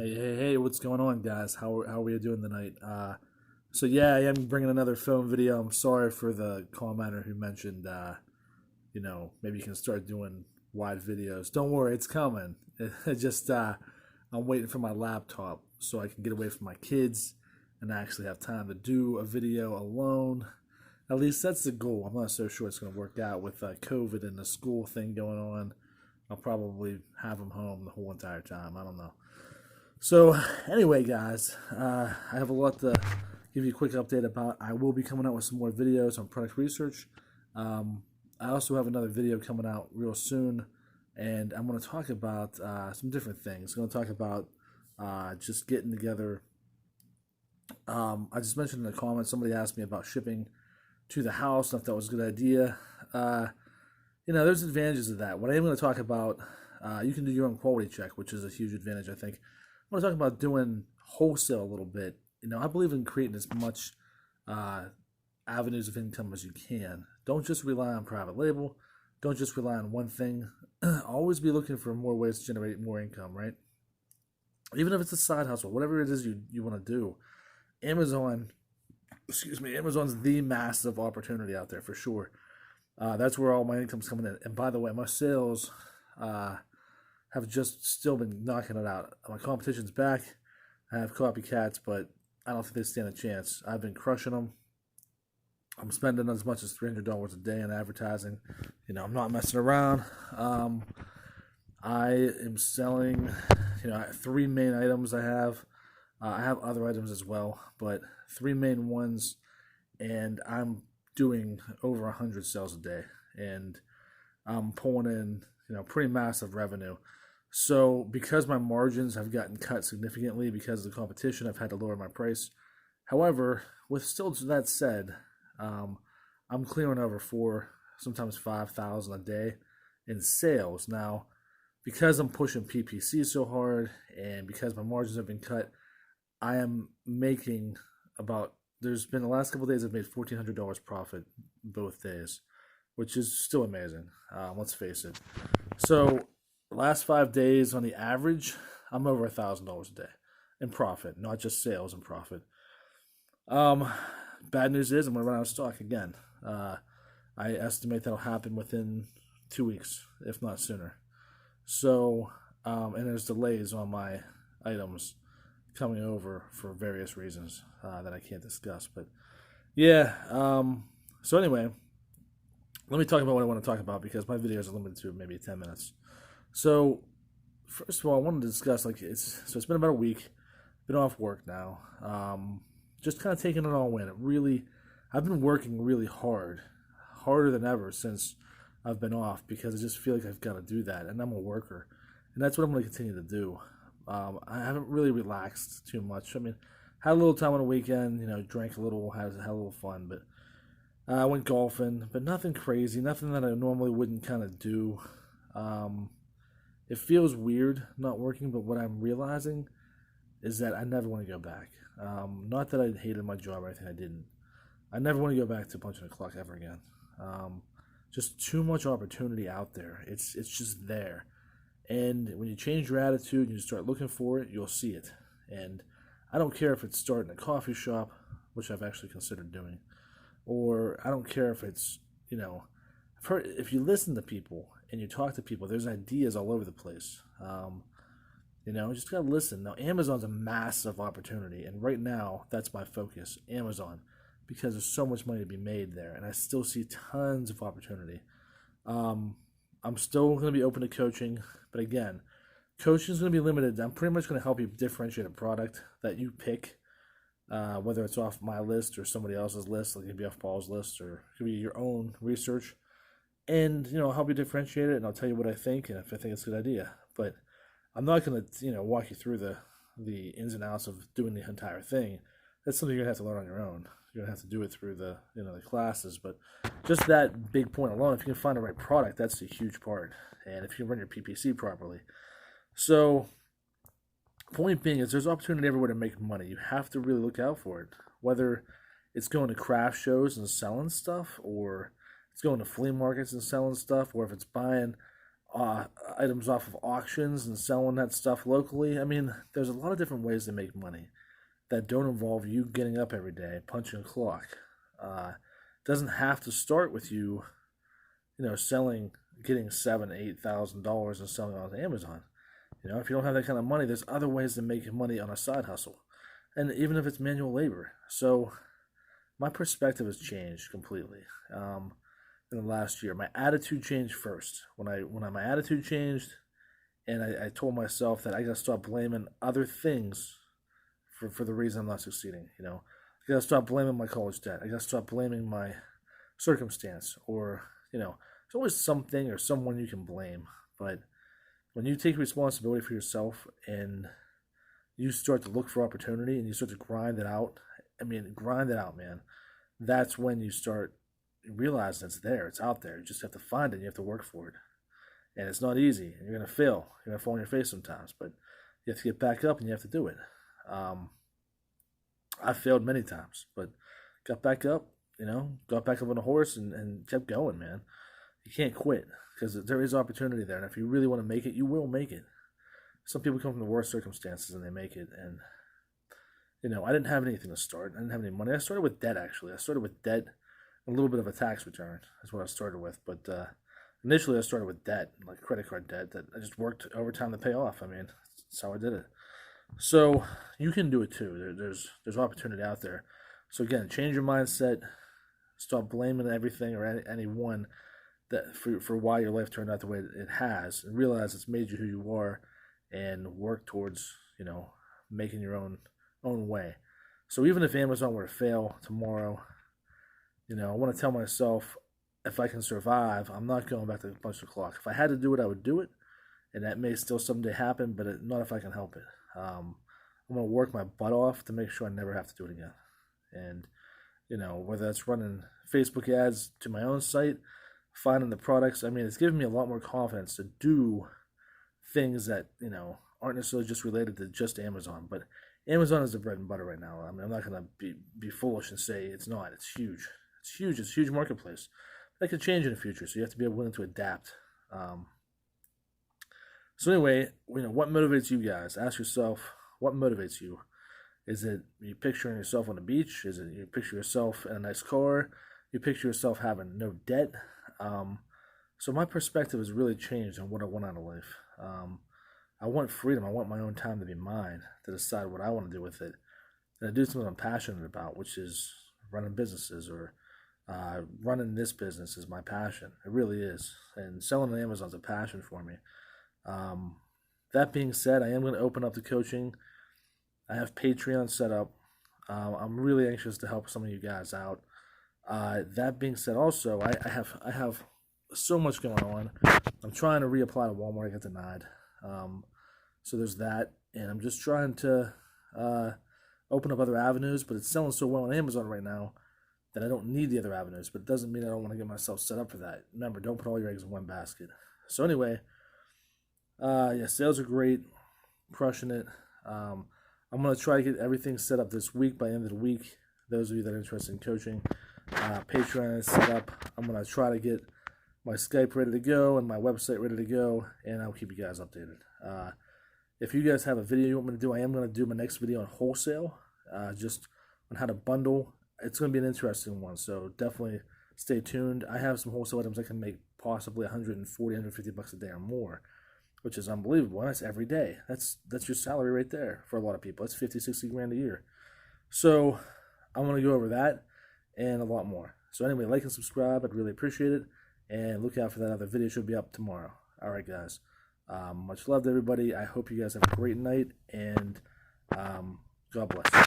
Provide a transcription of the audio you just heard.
Hey, what's going on, guys? How are we doing tonight? So yeah, I am bringing another film video. I'm sorry for the commenter who mentioned, maybe you can start doing wide videos. Don't worry, it's coming. It just, I'm waiting for my laptop so I can get away from my kids and actually have time to do a video alone. At least that's the goal. I'm not so sure it's going to work out with COVID and the school thing going on. I'll probably have them home the whole entire time. I don't know. So, anyway, guys, I have a lot to give you a quick update about. I will be coming out with some more videos on product research. I also have another video coming out real soon, and I'm going to talk about some different things. I'm going to talk about just getting together. I just mentioned in the comments, somebody asked me about shipping to the house, and if that was a good idea. There's advantages of that. What I am going to talk about, you can do your own quality check, which is a huge advantage, I think. I want to talk about doing wholesale a little bit. I believe in creating as much avenues of income as you can. Don't just rely on private label. Don't just rely on one thing. Always be looking for more ways to generate more income, right? Even if it's a side hustle, whatever it is you want to do. Amazon's the massive opportunity out there for sure. That's where all my income's coming in. And by the way, my sales have just still been knocking it out. My competition's back. I have copycats, but I don't think they stand a chance. I've been crushing them. I'm spending as much as $300 a day in advertising. I'm not messing around. I am selling, three main items I have. I have other items as well, but three main ones, and I'm doing over 100 sales a day, and I'm pulling in, pretty massive revenue. So because my margins have gotten cut significantly because of the competition, I've had to lower my price. However, with still that said, I'm clearing over sometimes 5,000 a day in sales. Now, because I'm pushing PPC so hard and because my margins have been cut, I am making there's been the last couple of days I've made $1,400 profit both days, which is still amazing. Let's face it. So the last 5 days on the average, I'm over $1,000 a day in profit, not just sales and profit. Bad news is I'm going to run out of stock again. I estimate that'll happen within 2 weeks, if not sooner. So, and there's delays on my items coming over for various reasons that I can't discuss. But yeah, so anyway, let me talk about what I want to talk about because my videos are limited to maybe 10 minutes. So first of all, I wanted to discuss it's been about a week, been off work now, just kind of taking it all in. I've been working really harder than ever since I've been off because I just feel like I've got to do that, and I'm a worker, and that's what I'm going to continue to do. I haven't really relaxed too much. I mean, had a little time on the weekend, drank a little, had a little fun, but I went golfing, but nothing crazy, nothing that I normally wouldn't kind of do. It feels weird not working, but what I'm realizing is that I never want to go back. Not that I hated my job or anything, I didn't. I never want to go back to punching a clock ever again. Just too much opportunity out there. It's just there. And when you change your attitude and you start looking for it, you'll see it. And I don't care if it's starting a coffee shop, which I've actually considered doing, or I don't care if it's, I've heard if you listen to people and you talk to people, there's ideas all over the place. Just gotta listen. Now, Amazon's a massive opportunity, and right now, that's my focus, Amazon, because there's so much money to be made there, and I still see tons of opportunity. I'm still going to be open to coaching, but again, coaching is going to be limited. I'm pretty much going to help you differentiate a product that you pick, whether it's off my list or somebody else's list, like it could be off Paul's list, or it could be your own research, and I'll help you differentiate it, and I'll tell you what I think, and if I think it's a good idea. But I'm not going to walk you through the ins and outs of doing the entire thing. That's something you're going to have to learn on your own. You're going to have to do it through the classes, but just that big point alone, if you can find the right product, that's a huge part, and if you run your PPC properly. So, point being is there's opportunity everywhere to make money. You have to really look out for it, whether it's going to craft shows and selling stuff, or it's going to flea markets and selling stuff, or if it's buying items off of auctions and selling that stuff locally. I mean, there's a lot of different ways to make money that don't involve you getting up every day, punching a clock. It doesn't have to start with you, selling, getting $7,000, $8,000 and selling on Amazon. If you don't have that kind of money, there's other ways to make money on a side hustle, and even if it's manual labor. So my perspective has changed completely in the last year. My attitude changed first. When my attitude changed, and I told myself that I got to stop blaming other things for the reason I'm not succeeding. I got to stop blaming my college debt. I got to stop blaming my circumstance, or there's always something or someone you can blame. But when you take responsibility for yourself and you start to look for opportunity and you start to grind it out, man. That's when you start realizing it's there, it's out there. You just have to find it, you have to work for it. And it's not easy, and you're going to fail. You're going to fall on your face sometimes, but you have to get back up and you have to do it. I failed many times, but got back up, got back up on a horse and kept going, man. You can't quit, because there is opportunity there, and if you really want to make it, you will make it. Some people come from the worst circumstances and they make it, and I didn't have anything to start. I didn't have any money. I started with debt, actually. I started with debt, a little bit of a tax return is what I started with, but initially I started with debt, like credit card debt, that I just worked overtime to pay off. That's how I did it. So you can do it too. There's opportunity out there. So again, change your mindset. Stop blaming everything or anyone that for why your life turned out the way it has, and realize it's made you who you are, and work towards making your own way. So even if Amazon were to fail tomorrow, I want to tell myself, if I can survive, I'm not going back to punch the clock. If I had to do it, I would do it, and that may still someday happen, but not if I can help it. I'm going to work my butt off to make sure I never have to do it again. And whether that's running Facebook ads to my own site, finding the products, it's given me a lot more confidence to do things that aren't necessarily just related to just Amazon. But Amazon is the bread and butter right now. I'm not going to be foolish and say it's not. It's huge. It's huge. It's a huge marketplace. That could change in the future, so you have to be willing to adapt. So anyway, what motivates you guys? Ask yourself, what motivates you? Is it you picturing yourself on the beach? Is it you picture yourself in a nice car? You picture yourself having no debt? So my perspective has really changed on what I want out of life. I want freedom. I want my own time to be mine, to decide what I want to do with it, and to do something I'm passionate about, which is running businesses, or running this business is my passion. It really is. And selling on Amazon is a passion for me. That being said, I am going to open up the coaching. I have Patreon set up. I'm really anxious to help some of you guys out. That being said, also, I have so much going on. I'm trying to reapply to Walmart. I got denied. So there's that. And I'm just trying to open up other avenues, but it's selling so well on Amazon right now that I don't need the other avenues. But it doesn't mean I don't want to get myself set up for that. Remember, don't put all your eggs in one basket. So anyway, sales are great. Crushing it. I'm going to try to get everything set up this week by the end of the week. Those of you that are interested in coaching, Patreon is set up. I'm going to try to get my Skype ready to go and my website ready to go, and I'll keep you guys updated. If you guys have a video you want me to do, I am going to do my next video on wholesale, just on how to bundle. It's going to be an interesting one, so definitely stay tuned. I have some wholesale items I can make possibly $140, $150 a day or more, which is unbelievable. And that's every day. That's your salary right there for a lot of people. That's 50, 60 grand a year. So I want to go over that and a lot more. So anyway, like and subscribe. I'd really appreciate it. And look out for that other video. Should be up tomorrow. All right, guys. Much love to everybody. I hope you guys have a great night, and God bless.